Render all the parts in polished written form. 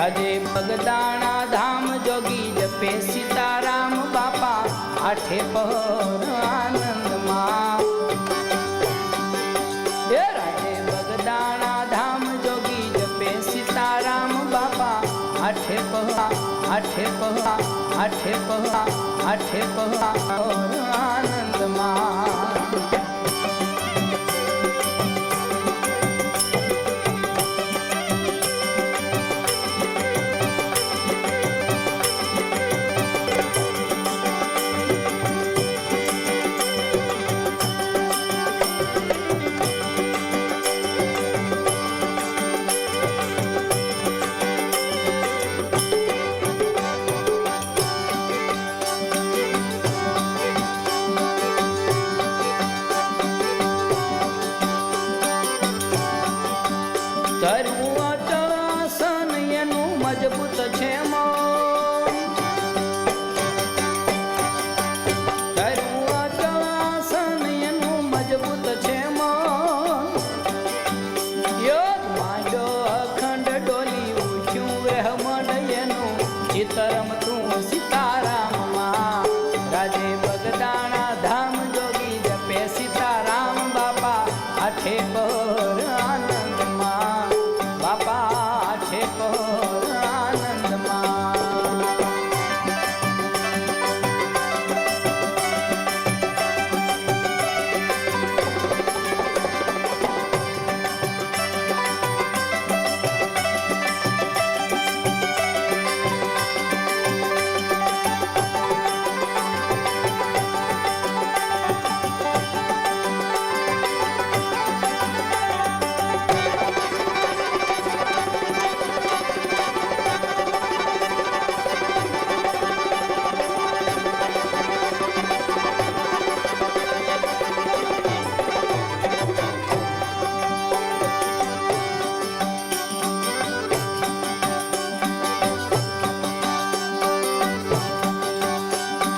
राजे बगदाणा धाम जोगी जपे सीताराम बापा आठे पहर आनंद मां। राजे बगदाणा धाम जोगी जपे सीताराम बापा आठे पहर आठे पहर आठे पहर आठे पहर आनंद मां। ધર્મ અચળાસન એનું મજબૂત છે મન, ધર્મ અચળાસન એનું મજબૂત છે મન। યોગ માંડો અખંડ ડોલી ઉઠ્યું બ્રહ્મણ એનું ચિતરમ તું સીતારામમાં। રાજે બગદાણા ધામ જોગી જપે સીતારામ બાપા આઠે પર આનંદ માં બાપા આઠે પર આનંદ માં।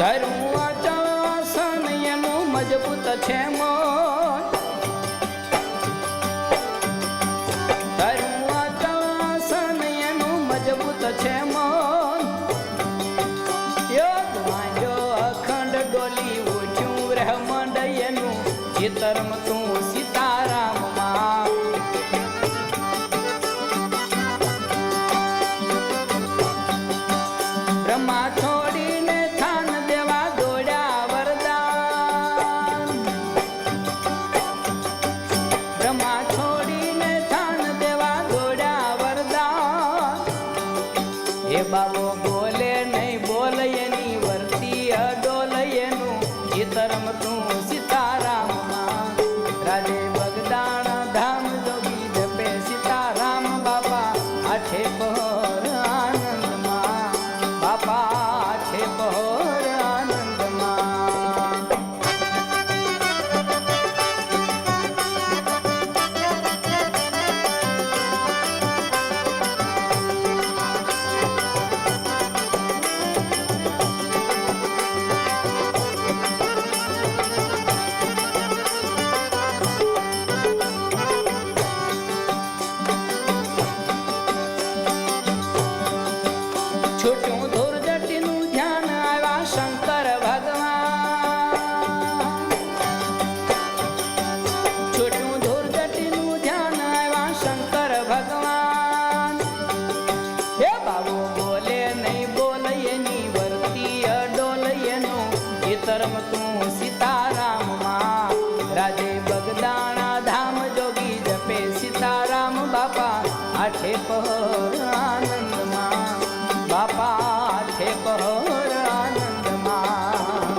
ધર્મ અચળાસન એનું મજબૂત છે મન, ધર્મ અચળાસન એનું મજબૂત છે મન। યોગ માંડ્યો અખંડ ડોલી ઉઠ્યું બ્રહ્માંડ એનું ચિતરમ તું સીતારામમાં। બ્રહ્મા છોડીને થાન દેવા દોડ્યા વરદાન, બ્રહ્મા છોડીને થાન દેવા દોડ્યા વરદાન। એ બાબો બોલે નહીં બોલ એની વર્તી અડોલ એનું ચિતરમ તું સીતારામમાં। રાજે બગદાણા ધામ જોગી જપે સીતારામ બાપા આઠે પહર આનંદમાં બાપા આઠે પહર આનંદમાં। છૂટ્યું ધૂળજટીનું ધ્યાન આવ્યા શંકર ભગવાન, છૂટ્યું ધૂળજટીનું ધ્યાન આવ્યા શંકર ભગવાન। હે બાબુ બોલે નહીં બોલ એની વર્તી અડોલ એનું ચિતરમ તું સીતારામમાં। રાજે બગદાણા ધામ જોગી જપે સીતારામ બાપા આઠે પહર આનંદમાં બાપા આઠે પહર આનંદમાં।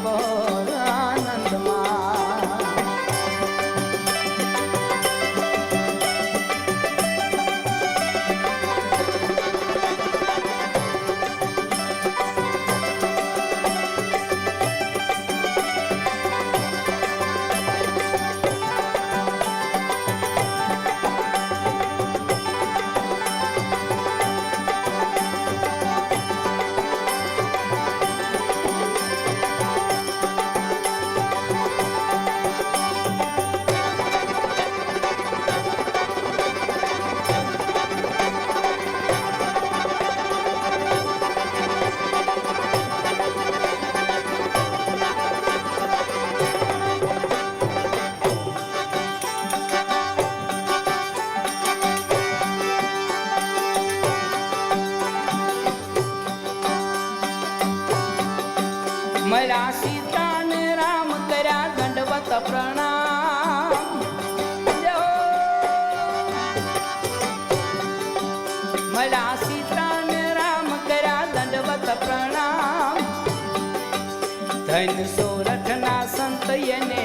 આનંદમાં. મળ્યા સીતા ને રામ કર્યા દંડવત પ્રણામ. મળ્યા સીતા ને રામ કર્યા દંડવત પ્રણામ. ધન સોરઠ ના સંત એને